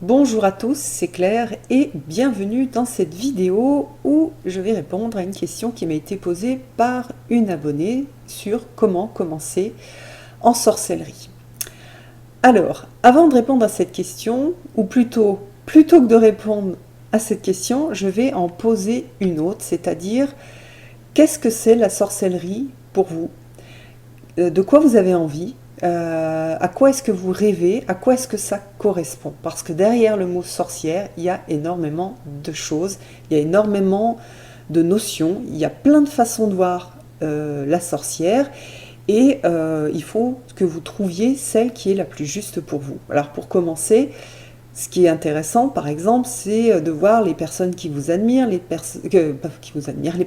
Bonjour à tous, c'est Claire et bienvenue dans cette vidéo où je vais répondre à une question qui m'a été posée par une abonnée sur comment commencer en sorcellerie. Alors, avant de répondre à cette question, ou plutôt que de répondre à cette question, je vais en poser une autre, c'est-à-dire qu'est-ce que c'est la sorcellerie pour vous? De quoi vous avez envie? À quoi est-ce que vous rêvez? À quoi est-ce que ça correspond? Parce que derrière le mot sorcière, il y a énormément de choses, il y a énormément de notions, il y a plein de façons de voir la sorcière et il faut que vous trouviez celle qui est la plus juste pour vous. Alors pour commencer, ce qui est intéressant, par exemple, c'est de voir les personnes qui vous admirent, les personnes que vous admirez,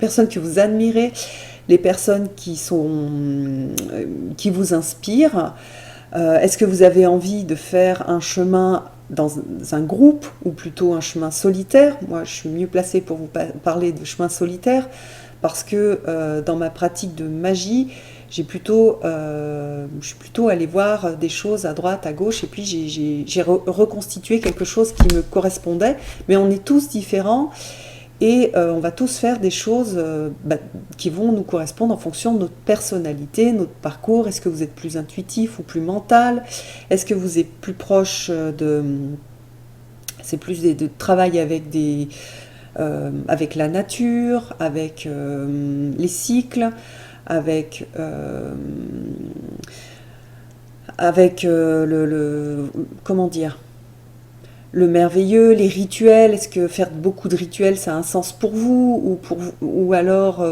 les personnes qui vous inspirent. Est-ce que vous avez envie de faire un chemin dans un groupe ou plutôt un chemin solitaire? Moi, je suis mieux placée pour vous parler de chemin solitaire parce que dans ma pratique de magie, je suis plutôt allée voir des choses à droite, à gauche, et puis j'ai reconstitué quelque chose qui me correspondait. Mais on est tous différents et on va tous faire des choses qui vont nous correspondre en fonction de notre personnalité, notre parcours. Est-ce que vous êtes plus intuitif ou plus mental? Est-ce que vous êtes plus proche de... C'est plus de travail avec la nature, avec les cycles, avec, euh, avec comment dire, le merveilleux, les rituels. Est-ce que faire beaucoup de rituels, ça a un sens pour vous ou alors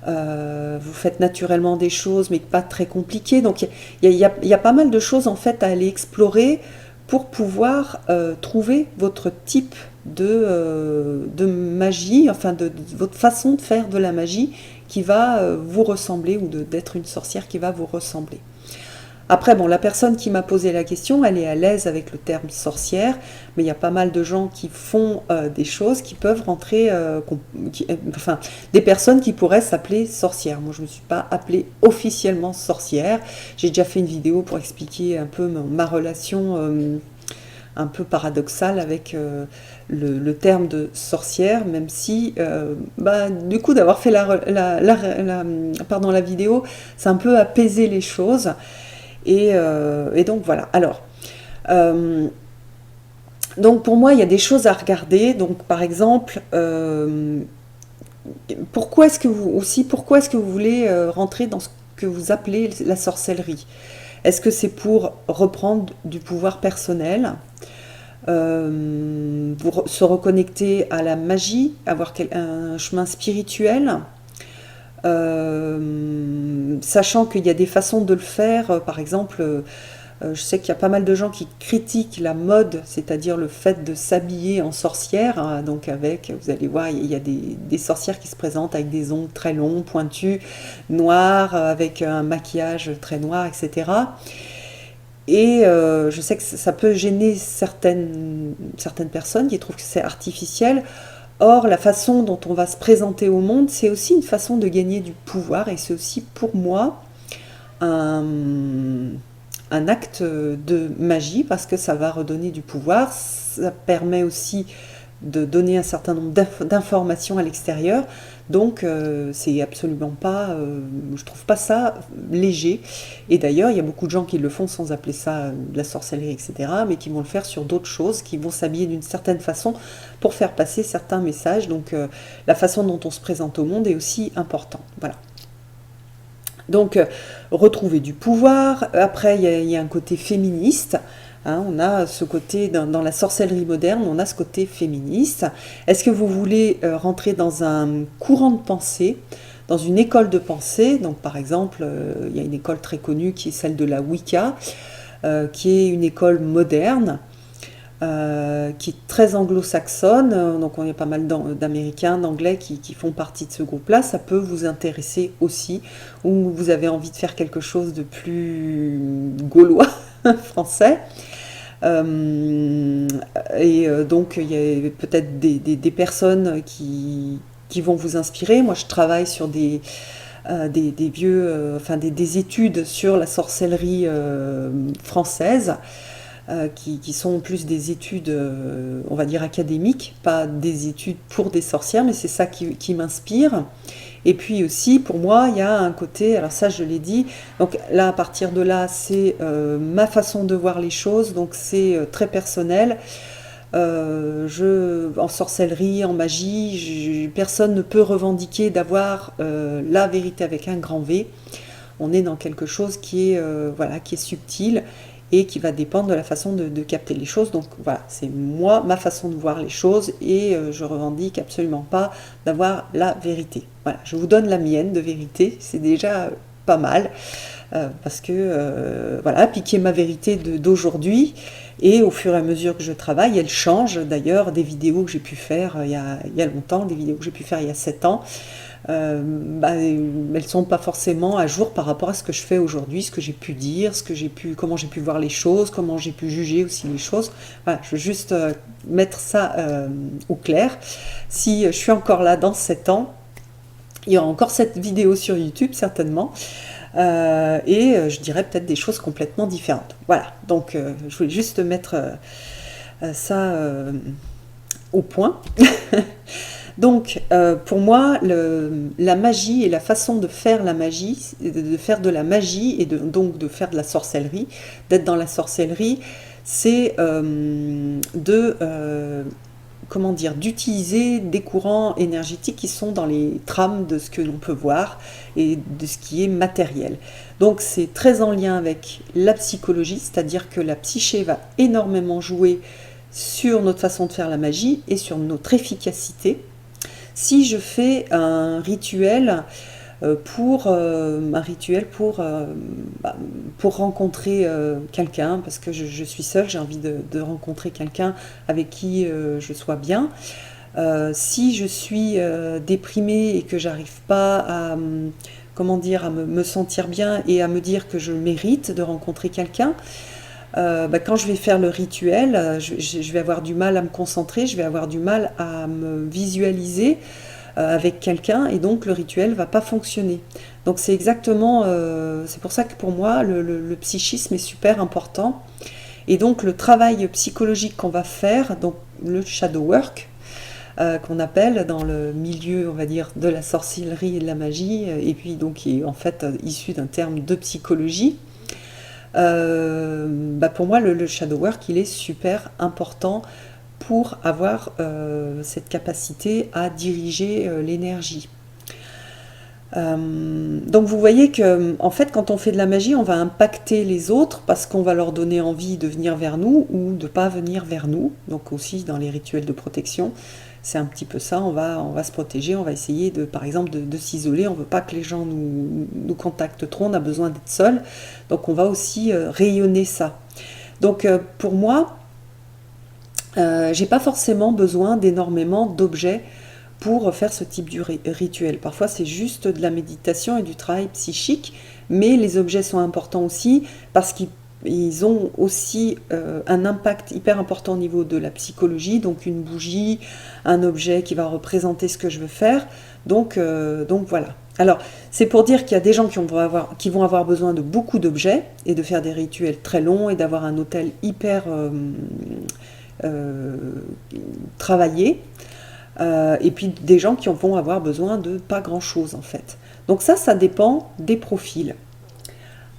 vous faites naturellement des choses mais pas très compliquées. Donc il y a pas mal de choses en fait à aller explorer pour pouvoir trouver votre type de magie, enfin de votre façon de faire de la magie qui va vous ressembler ou d'être une sorcière qui va vous ressembler. Après, bon, la personne qui m'a posé la question, elle est à l'aise avec le terme sorcière, mais il y a pas mal de gens qui font des choses qui peuvent rentrer, enfin, des personnes qui pourraient s'appeler sorcières. Moi, je ne me suis pas appelée officiellement sorcière. J'ai déjà fait une vidéo pour expliquer un peu ma relation un peu paradoxale avec le terme de sorcière, même si, du coup, d'avoir fait la vidéo, c'est un peu apaiser les choses. Et donc voilà. Alors, euh, donc pour moi, il y a des choses à regarder. Donc par exemple, pourquoi est-ce que vous voulez rentrer dans ce que vous appelez la sorcellerie? Est-ce que c'est pour reprendre du pouvoir personnel, pour se reconnecter à la magie, avoir un chemin spirituel, sachant qu'il y a des façons de le faire, par exemple, je sais qu'il y a pas mal de gens qui critiquent la mode, c'est-à-dire le fait de s'habiller en sorcière, hein. Donc avec, vous allez voir, il y a des sorcières qui se présentent avec des ongles très longs, pointus, noirs, avec un maquillage très noir, etc. Et je sais que ça peut gêner certaines personnes qui trouvent que c'est artificiel. Or, la façon dont on va se présenter au monde, c'est aussi une façon de gagner du pouvoir et c'est aussi pour moi un, un acte de magie parce que ça va redonner du pouvoir. Ça permet aussi de donner un certain nombre d'informations à l'extérieur. Donc c'est absolument pas, je trouve pas ça léger. Et d'ailleurs, il y a beaucoup de gens qui le font sans appeler ça de la sorcellerie, etc., mais qui vont le faire sur d'autres choses, qui vont s'habiller d'une certaine façon pour faire passer certains messages. Donc la façon dont on se présente au monde est aussi importante. Voilà. Donc, retrouver du pouvoir. Après, il y a un côté féministe. Hein, on a ce côté, dans la sorcellerie moderne, on a ce côté féministe. Est-ce que vous voulez rentrer dans un courant de pensée, dans une école de pensée? Donc, par exemple, il y a une école très connue qui est celle de la Wicca, qui est une école moderne, qui est très anglo-saxonne, donc on y a pas mal d'Américains, d'Anglais qui font partie de ce groupe-là. Ça peut vous intéresser aussi, ou vous avez envie de faire quelque chose de plus gaulois, français. Euh, donc il y a peut-être des personnes qui vont vous inspirer. Moi je travaille sur des vieux, enfin des études sur la sorcellerie française. qui sont plus des études, on va dire académiques, pas des études pour des sorcières, mais c'est ça qui m'inspire. Et puis aussi, pour moi, il y a un côté, alors ça je l'ai dit, donc là à partir de là, c'est ma façon de voir les choses, donc c'est très personnel. En sorcellerie, en magie, personne ne peut revendiquer d'avoir la vérité avec un grand V. On est dans quelque chose qui est, voilà, qui est subtil et qui va dépendre de la façon de capter les choses. Donc voilà, c'est moi, ma façon de voir les choses et je revendique absolument pas d'avoir la vérité. Voilà, je vous donne la mienne de vérité, c'est déjà pas mal. Parce que voilà, piquer ma vérité d'aujourd'hui et au fur et à mesure que je travaille, elle change. D'ailleurs, des vidéos que j'ai pu faire il y a longtemps, des vidéos que j'ai pu faire il y a 7 ans, elles sont pas forcément à jour par rapport à ce que je fais aujourd'hui, ce que j'ai pu dire, comment j'ai pu voir les choses, comment j'ai pu juger aussi les choses. Voilà, je veux juste mettre ça au clair. Si je suis encore là dans 7 ans, il y aura encore cette vidéo sur YouTube certainement. Je dirais peut-être des choses complètement différentes. Voilà, donc je voulais juste mettre ça au point. Donc pour moi, la magie et la façon de faire la magie, de faire de la magie et donc de faire de la sorcellerie, d'être dans la sorcellerie, c'est comment dire, d'utiliser des courants énergétiques qui sont dans les trames de ce que l'on peut voir et de ce qui est matériel. Donc c'est très en lien avec la psychologie, c'est-à-dire que la psyché va énormément jouer sur notre façon de faire la magie et sur notre efficacité. Si je fais un rituel pour rencontrer quelqu'un, parce que je suis seule, j'ai envie de rencontrer quelqu'un avec qui je sois bien. Si je suis déprimée et que j'arrive pas à, comment dire, à me sentir bien et à me dire que je mérite de rencontrer quelqu'un, quand je vais faire le rituel, je vais avoir du mal à me concentrer, je vais avoir du mal à me visualiser avec quelqu'un et donc le rituel va pas fonctionner. Donc c'est exactement, c'est pour ça que pour moi le psychisme est super important et donc le travail psychologique qu'on va faire, donc le shadow work qu'on appelle dans le milieu, on va dire, de la sorcellerie et de la magie, et puis donc qui est en fait issu d'un terme de psychologie. Pour moi le shadow work il est super important pour avoir cette capacité à diriger l'énergie. Donc vous voyez que en fait quand on fait de la magie on va impacter les autres parce qu'on va leur donner envie de venir vers nous ou de ne pas venir vers nous. Donc aussi dans les rituels de protection c'est un petit peu ça, on va se protéger, on va essayer par exemple de s'isoler, on ne veut pas que les gens nous contactent trop, on a besoin d'être seul, donc on va aussi rayonner ça. Donc pour moi, j'ai pas forcément besoin d'énormément d'objets pour faire ce type de rituel. Parfois c'est juste de la méditation et du travail psychique, mais les objets sont importants aussi parce qu'ils ont aussi un impact hyper important au niveau de la psychologie, donc une bougie, un objet qui va représenter ce que je veux faire, donc voilà. Alors c'est pour dire qu'il y a des gens qui vont avoir besoin de beaucoup d'objets et de faire des rituels très longs et d'avoir un hôtel hyper travaillé, et puis des gens qui vont avoir besoin de pas grand chose en fait. Donc ça dépend des profils.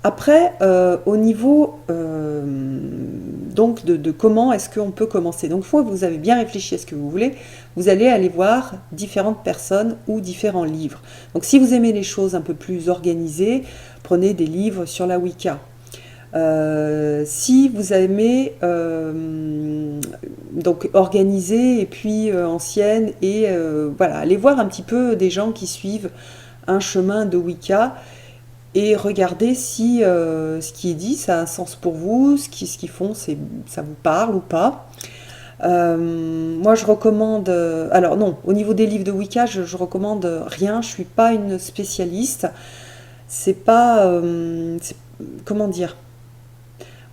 Après, au niveau donc de comment est-ce qu'on peut commencer. Donc, une fois que vous avez bien réfléchi à ce que vous voulez, vous allez aller voir différentes personnes ou différents livres. Donc, si vous aimez les choses un peu plus organisées, prenez des livres sur la Wicca. Si vous aimez donc organisée et puis ancienne, et voilà, allez voir un petit peu des gens qui suivent un chemin de Wicca. Et regardez si ce qui est dit, ça a un sens pour vous, ce qu'ils font, ça vous parle ou pas. Moi, je recommande... alors non, au niveau des livres de Wicca, je recommande rien. Je ne suis pas une spécialiste. C'est pas... comment dire ?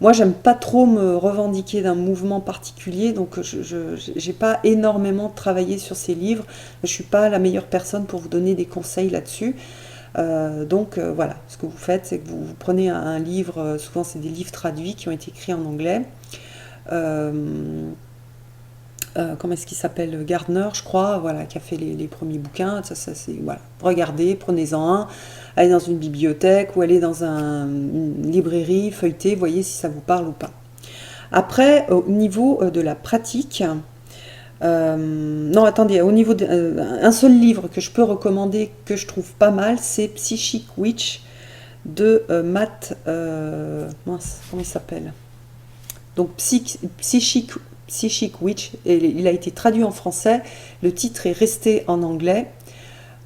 Moi, j'aime pas trop me revendiquer d'un mouvement particulier, donc je n'ai pas énormément travaillé sur ces livres. Je ne suis pas la meilleure personne pour vous donner des conseils là-dessus. Voilà, ce que vous faites, c'est que vous prenez un livre, souvent c'est des livres traduits qui ont été écrits en anglais. Euh, Comment est-ce qu'il s'appelle? Gardner, je crois, voilà, qui a fait les premiers bouquins. Ça, c'est, voilà. Regardez, prenez-en un, allez dans une bibliothèque ou allez dans une librairie, feuilletez, voyez si ça vous parle ou pas. Après, au niveau de la pratique, non, attendez, au niveau un seul livre que je peux recommander, que je trouve pas mal, c'est Psychic Witch de Matt. Mince, comment il s'appelle? Donc, Psychic Witch, et il a été traduit en français. Le titre est resté en anglais.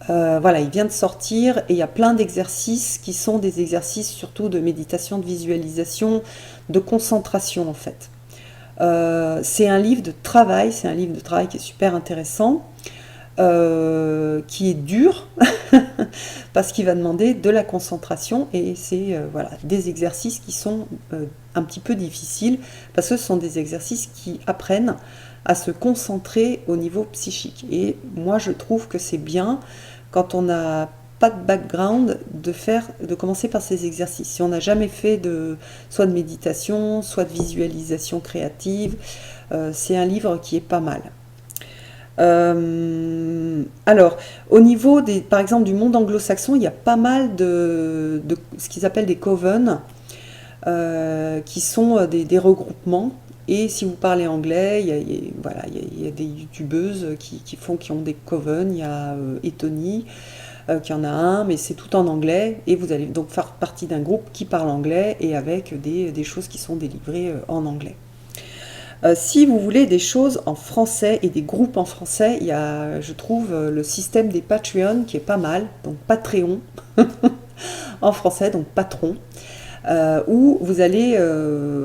Voilà, il vient de sortir et il y a plein d'exercices qui sont des exercices surtout de méditation, de visualisation, de concentration en fait. C'est un livre de travail, qui est super intéressant, qui est dur parce qu'il va demander de la concentration et c'est voilà, des exercices qui sont un petit peu difficiles parce que ce sont des exercices qui apprennent à se concentrer au niveau psychique. Et moi je trouve que c'est bien quand on n'a pas de background de commencer par ces exercices. Si on n'a jamais fait soit de méditation, soit de visualisation créative, c'est un livre qui est pas mal. Alors, au niveau par exemple, du monde anglo-saxon, il y a pas mal de ce qu'ils appellent des coven, qui sont des regroupements. Et si vous parlez anglais, voilà, il y a des youtubeuses qui ont des coven. Il y a Etony, qui en a un, mais c'est tout en anglais. Et vous allez donc faire partie d'un groupe qui parle anglais et avec des choses qui sont délivrées en anglais. Si vous voulez des choses en français et des groupes en français, il y a, je trouve, le système des Patreon qui est pas mal, donc Patreon en français, donc patron, où vous allez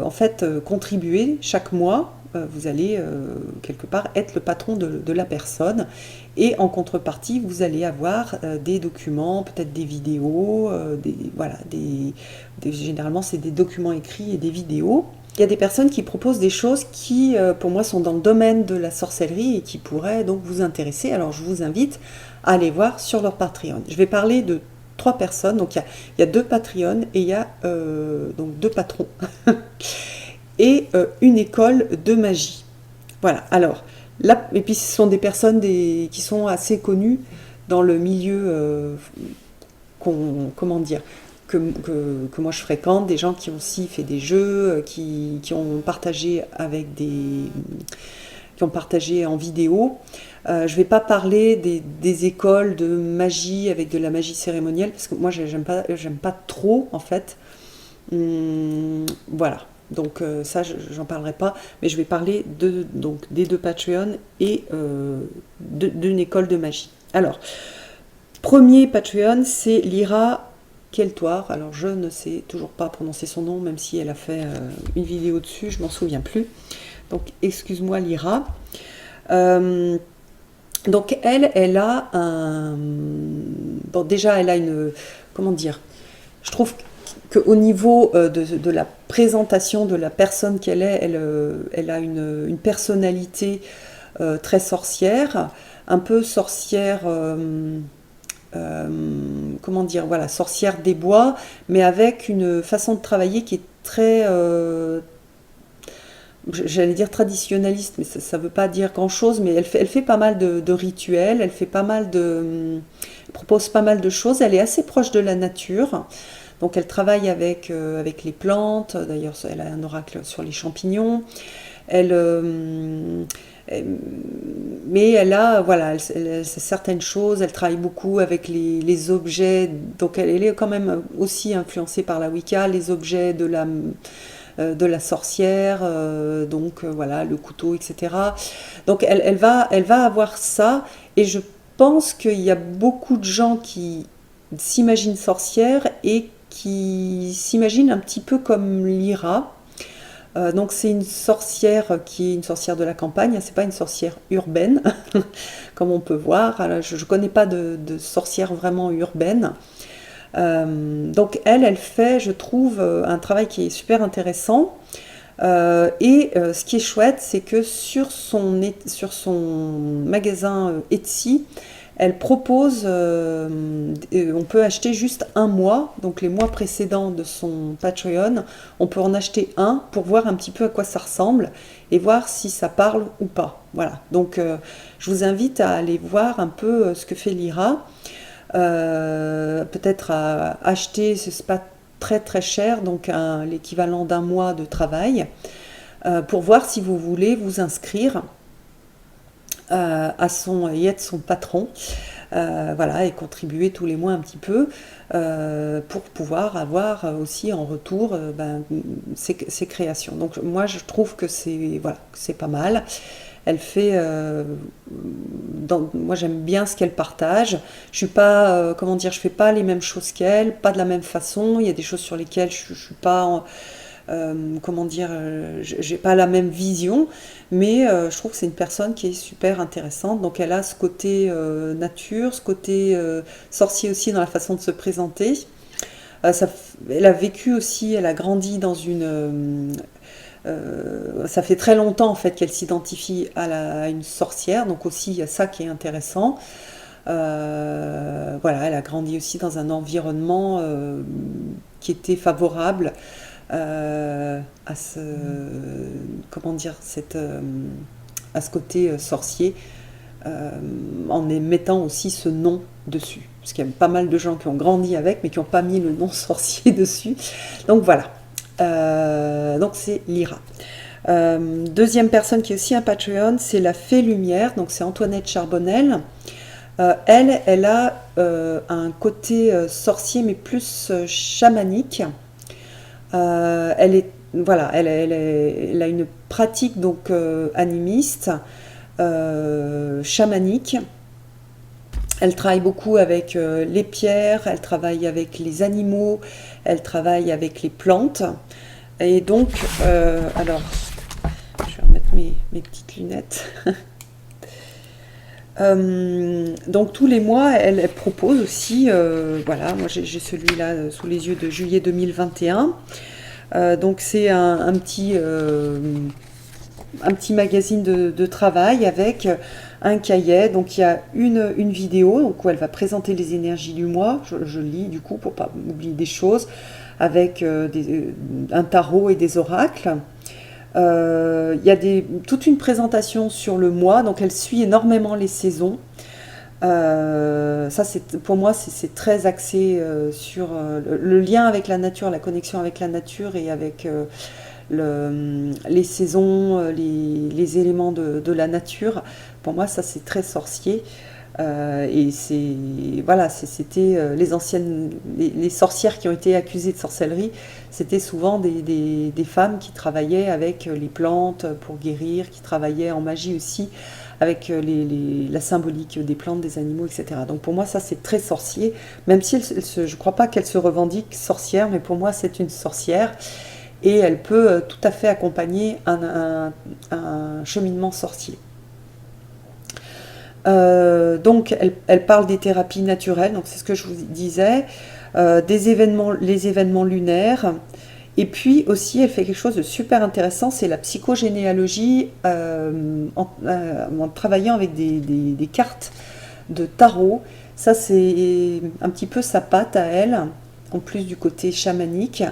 en fait contribuer chaque mois. Vous allez quelque part être le patron de la personne et en contrepartie vous allez avoir des documents, peut-être des vidéos, voilà, généralement c'est des documents écrits et des vidéos. Il y a des personnes qui proposent des choses qui, pour moi, sont dans le domaine de la sorcellerie et qui pourraient donc vous intéresser. Alors, je vous invite à aller voir sur leur Patreon. Je vais parler de 3 personnes. Donc, il y a 2 Patreons et il y a donc 2 patrons et une école de magie. Voilà. Alors, là, et puis, ce sont des personnes qui sont assez connues dans le milieu, comment dire, que moi je fréquente, des gens qui ont aussi fait des jeux, qui ont partagé qui ont partagé en vidéo. Je ne vais pas parler des écoles de magie avec de la magie cérémonielle, parce que moi j'aime pas trop en fait. Voilà. Donc ça, j'en parlerai pas, mais je vais parler donc, des 2 Patreon et d'une école de magie. Alors, premier Patreon, c'est Lyra Keltoir. Alors je ne sais toujours pas prononcer son nom, même si elle a fait une vidéo dessus, je m'en souviens plus. Donc excuse-moi Lyra. Donc elle a un... Bon déjà elle a une... Comment dire? Je trouve qu'au niveau de la présentation de la personne qu'elle est, elle a une personnalité très sorcière, un peu sorcière... comment dire, voilà, sorcière des bois, mais avec une façon de travailler qui est très, j'allais dire traditionnaliste, mais ça ne veut pas dire grand-chose, mais elle fait pas mal de rituels, elle fait pas mal propose pas mal de choses, elle est assez proche de la nature, donc elle travaille avec les plantes, d'ailleurs elle a un oracle sur les champignons, mais elle a, voilà, elle certaines choses, elle travaille beaucoup avec les objets, donc elle est quand même aussi influencée par la Wicca, les objets de la sorcière, voilà, le couteau, etc. Donc elle va avoir ça, et je pense qu'il y a beaucoup de gens qui s'imaginent sorcières et qui s'imaginent un petit peu comme Lyra. Donc c'est une sorcière qui est une sorcière de la campagne, c'est pas une sorcière urbaine, comme on peut voir. Alors, je ne connais pas de sorcière vraiment urbaine. Donc elle fait, je trouve, un travail qui est super intéressant. Ce qui est chouette, c'est que sur son magasin Etsy, Elle propose, on peut acheter juste un mois, donc les mois précédents de son Patreon, on peut en acheter un pour voir un petit peu à quoi ça ressemble et voir si ça parle ou pas. Voilà, donc je vous invite à aller voir un peu ce que fait Lyra. Peut-être à acheter, c'est pas très très cher, donc l'équivalent d'un mois de travail, pour voir si vous voulez vous inscrire et être son patron, voilà, et contribuer tous les mois un petit peu pour pouvoir avoir aussi en retour ses créations. Donc moi je trouve que c'est voilà, c'est pas mal. Elle fait, moi j'aime bien ce qu'elle partage. Je suis pas, comment dire, je fais pas les mêmes choses qu'elle, pas de la même façon. Il y a des choses sur lesquelles je suis pas, comment dire, j'ai pas la même vision, mais je trouve que c'est une personne qui est super intéressante. Donc elle a ce côté nature, ce côté sorcier aussi dans la façon de se présenter. Elle a vécu aussi, elle a grandi dans une ça fait très longtemps en fait qu'elle s'identifie à une sorcière, donc aussi il y a ça qui est intéressant. Voilà, elle a grandi aussi dans un environnement qui était favorable à ce, comment dire, à ce côté sorcier, en mettant aussi ce nom dessus. Parce qu'il y a pas mal de gens qui ont grandi avec, mais qui n'ont pas mis le nom sorcier dessus. Donc voilà. Donc c'est Lyra. Deuxième personne qui est aussi un Patreon, c'est la Fée Lumière, donc c'est Antoinette Charbonnel. Elle a un côté sorcier, mais plus chamanique. Voilà, elle a une pratique donc animiste, chamanique. Elle travaille beaucoup avec les pierres, elle travaille avec les animaux, elle travaille avec les plantes. Et donc, alors, je vais remettre mes petites lunettes. Donc tous les mois, elle propose aussi, voilà, moi j'ai celui-là sous les yeux de juillet 2021. Donc c'est un petit magazine de travail avec un cahier. Donc il y a une vidéo donc, où elle va présenter les énergies du mois. Je lis du coup pour pas oublier des choses, avec un tarot et des oracles. Il y a toute une présentation sur le mois, donc elle suit énormément les saisons. Ça, pour moi, c'est très axé sur le lien avec la nature, la connexion avec la nature et avec les saisons, les éléments de la nature. Pour moi, ça, c'est très sorcier. Et c'était les sorcières qui ont été accusées de sorcellerie, c'était souvent des femmes qui travaillaient avec les plantes pour guérir, qui travaillaient en magie aussi avec la symbolique des plantes, des animaux, etc. Donc pour moi ça c'est très sorcier, même si je ne crois pas qu'elle se revendique sorcière, mais pour moi c'est une sorcière et elle peut tout à fait accompagner un cheminement sorcier. Donc elle parle des thérapies naturelles, donc c'est ce que je vous disais, les événements lunaires, et puis aussi elle fait quelque chose de super intéressant, c'est la psychogénéalogie en travaillant avec des cartes de tarot. Ça c'est un petit peu sa patte à elle, en plus du côté chamanique.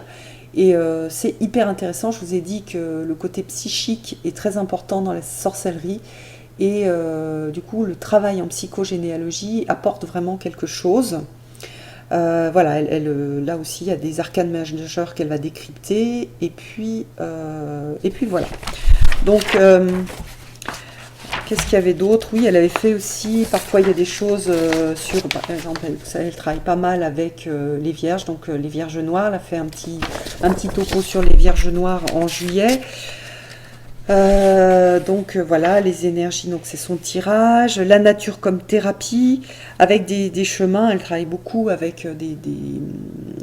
Et c'est hyper intéressant. Je vous ai dit que le côté psychique est très important dans la sorcellerie. Et du coup, le travail en psychogénéalogie apporte vraiment quelque chose. Voilà, là aussi, il y a des arcanes majeurs qu'elle va décrypter. Et puis voilà. Donc, qu'est-ce qu'il y avait d'autre? Oui, elle avait fait aussi, parfois il y a des choses sur, par exemple, elle travaille pas mal avec les vierges, donc les vierges noires. Elle a fait un petit topo sur les vierges noires en juillet. Donc voilà, les énergies, donc c'est son tirage, la nature comme thérapie, avec des chemins. Elle travaille beaucoup avec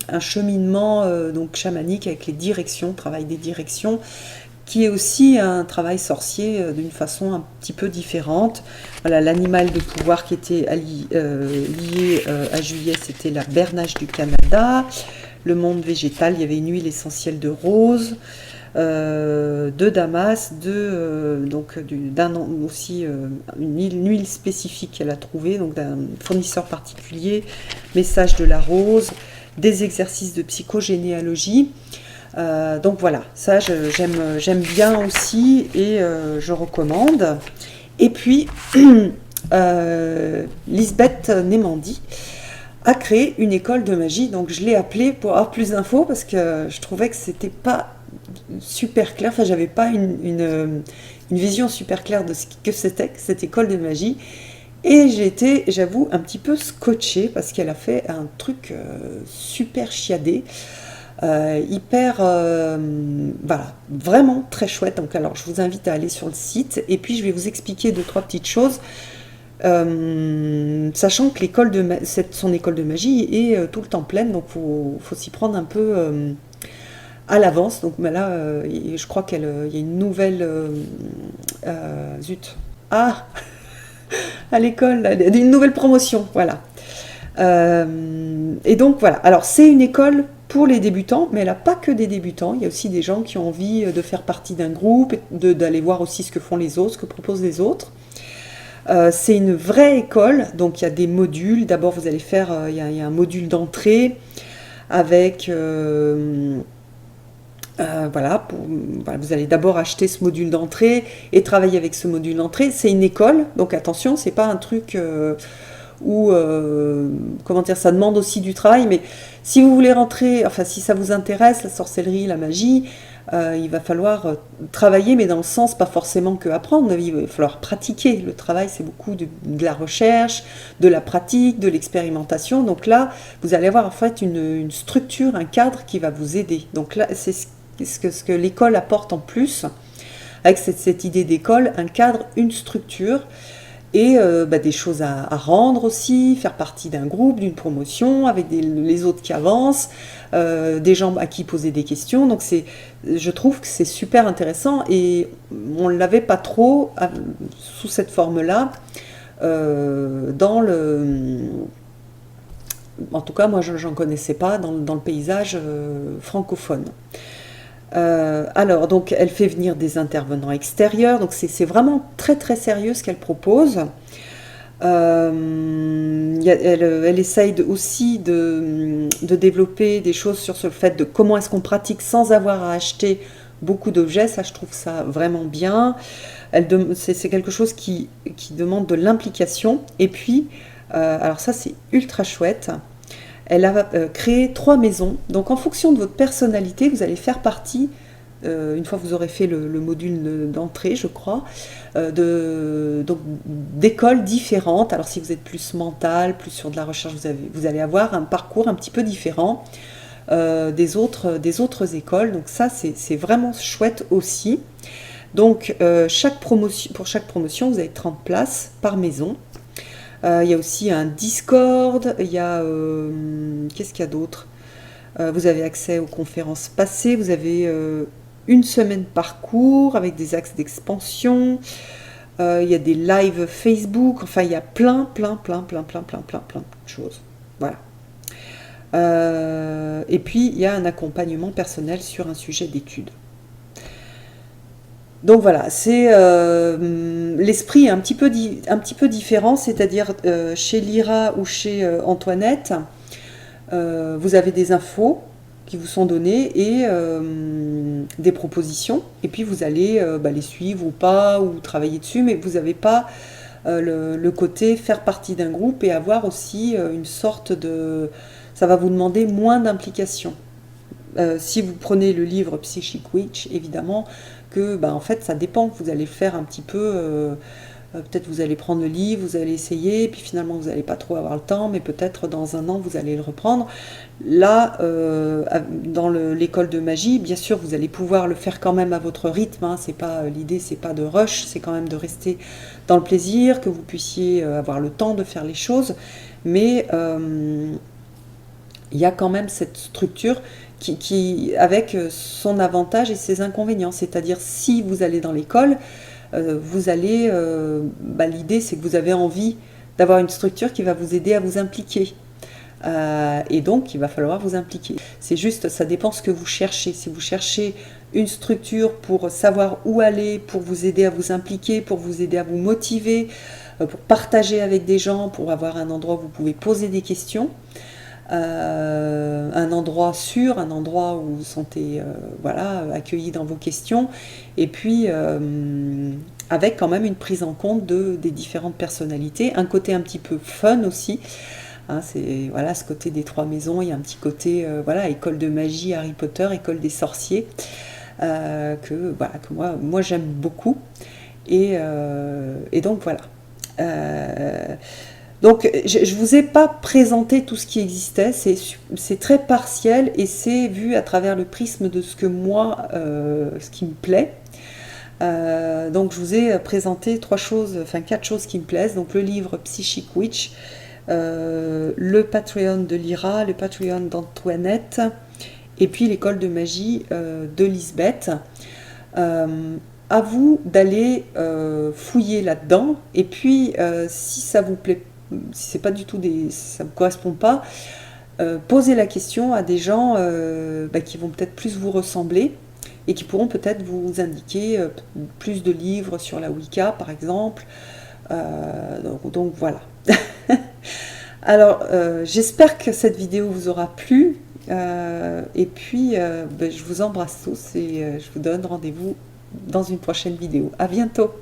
un cheminement donc chamanique avec les directions, travail des directions, qui est aussi un travail sorcier d'une façon un petit peu différente. Voilà, l'animal de pouvoir qui était lié à juillet, c'était la bernage du Canada. Le monde végétal, il y avait une huile essentielle de rose. de Damas, aussi une huile spécifique qu'elle a trouvée, donc d'un fournisseur particulier, message de la rose, des exercices de psychogénéalogie. Donc voilà, ça j'aime bien aussi et je recommande. Et puis, Lisbeth Nemandi a créé une école de magie, donc je l'ai appelée pour avoir plus d'infos parce que je trouvais que c'était pas super clair, enfin j'avais pas une vision super claire de ce que c'était que cette école de magie. Et j'ai été, j'avoue, un petit peu scotchée parce qu'elle a fait un truc super chiadé. Hyper, voilà, vraiment très chouette. Donc alors je vous invite à aller sur le site et puis je vais vous expliquer deux trois petites choses, sachant que son école de magie est tout le temps pleine, donc faut s'y prendre un peu à l'avance. Donc mais là, je crois qu'il y a une nouvelle, zut, ah, à l'école, là, une nouvelle promotion, voilà. Et donc voilà, alors c'est une école pour les débutants, mais elle n'a pas que des débutants, il y a aussi des gens qui ont envie de faire partie d'un groupe, d'aller voir aussi ce que font les autres, ce que proposent les autres. C'est une vraie école, donc il y a des modules. D'abord vous allez faire, il y a un module d'entrée avec... voilà, vous allez d'abord acheter ce module d'entrée et travailler avec ce module d'entrée. C'est une école, donc attention, c'est pas un truc où, comment dire, ça demande aussi du travail, mais si vous voulez rentrer, enfin si ça vous intéresse, la sorcellerie, la magie, il va falloir travailler, mais dans le sens pas forcément que apprendre, il va falloir pratiquer. Le travail, c'est beaucoup de la recherche, de la pratique, de l'expérimentation. Donc là, vous allez avoir en fait une structure, un cadre qui va vous aider. Donc là, c'est ce que l'école apporte en plus, avec cette idée d'école, un cadre, une structure, et des choses à rendre aussi, faire partie d'un groupe, d'une promotion, avec les autres qui avancent, des gens à qui poser des questions. Donc je trouve que c'est super intéressant et on ne l'avait pas trop sous cette forme-là en tout cas moi j'en connaissais pas dans le paysage francophone. Alors, donc, elle fait venir des intervenants extérieurs, donc c'est vraiment très très sérieux ce qu'elle propose. Elle essaye aussi de développer des choses sur le fait de comment est-ce qu'on pratique sans avoir à acheter beaucoup d'objets. Ça, je trouve ça vraiment bien. C'est quelque chose qui demande de l'implication. Et puis, alors ça, c'est ultra chouette. Elle a créé 3 maisons. Donc en fonction de votre personnalité, vous allez faire partie, une fois que vous aurez fait le module d'entrée, je crois, d'écoles différentes. Alors si vous êtes plus mental, plus sur de la recherche, vous allez avoir un parcours un petit peu différent des autres écoles. Donc ça, c'est vraiment chouette aussi. Donc pour chaque promotion, vous avez 30 places par maison. Il y a aussi un Discord, il y a... qu'est-ce qu'il y a d'autre? Vous avez accès aux conférences passées, vous avez une semaine par cours avec des axes d'expansion, il y a des lives Facebook, enfin il y a plein de choses. Voilà. Et puis il y a un accompagnement personnel sur un sujet d'étude. Donc voilà, c'est l'esprit est un petit peu différent, c'est-à-dire chez Lyra ou chez Antoinette, vous avez des infos qui vous sont données et des propositions, et puis vous allez les suivre ou pas, ou travailler dessus, mais vous n'avez pas le côté faire partie d'un groupe et avoir aussi une sorte de... Ça va vous demander moins d'implication. Si vous prenez le livre Psychic Witch, évidemment, que en fait ça dépend, vous allez faire un petit peu, peut-être vous allez prendre le livre, vous allez essayer, puis finalement vous n'allez pas trop avoir le temps, mais peut-être dans un an vous allez le reprendre. Là, dans l'école de magie, bien sûr vous allez pouvoir le faire quand même à votre rythme, hein, l'idée c'est pas de rush, c'est quand même de rester dans le plaisir, que vous puissiez avoir le temps de faire les choses, mais il y a quand même cette structure qui avec son avantage et ses inconvénients. C'est-à-dire, si vous allez dans l'école, vous allez... l'idée, c'est que vous avez envie d'avoir une structure qui va vous aider à vous impliquer. Et donc, il va falloir vous impliquer. C'est juste, ça dépend ce que vous cherchez. Si vous cherchez une structure pour savoir où aller, pour vous aider à vous impliquer, pour vous aider à vous motiver, pour partager avec des gens, pour avoir un endroit où vous pouvez poser des questions, un endroit sûr, un endroit où vous vous sentez voilà, accueilli dans vos questions, et puis avec quand même une prise en compte des différentes personnalités, un côté un petit peu fun aussi. Hein, c'est voilà, ce côté des trois maisons, il y a un petit côté voilà, école de magie, Harry Potter, école des sorciers, voilà, que moi j'aime beaucoup. Et donc voilà. Donc je ne vous ai pas présenté tout ce qui existait, c'est très partiel et c'est vu à travers le prisme de ce que moi, ce qui me plaît. Donc je vous ai présenté quatre choses qui me plaisent. Donc le livre Psychic Witch, le Patreon de Lyra, le Patreon d'Antoinette, et puis l'école de magie de Lisbeth. À vous d'aller fouiller là-dedans, et puis si ça vous plaît, si c'est pas du tout ça ne correspond pas, posez la question à des gens qui vont peut-être plus vous ressembler et qui pourront peut-être vous indiquer plus de livres sur la Wicca par exemple. Donc voilà. Alors j'espère que cette vidéo vous aura plu, et puis je vous embrasse tous et je vous donne rendez-vous dans une prochaine vidéo. À bientôt!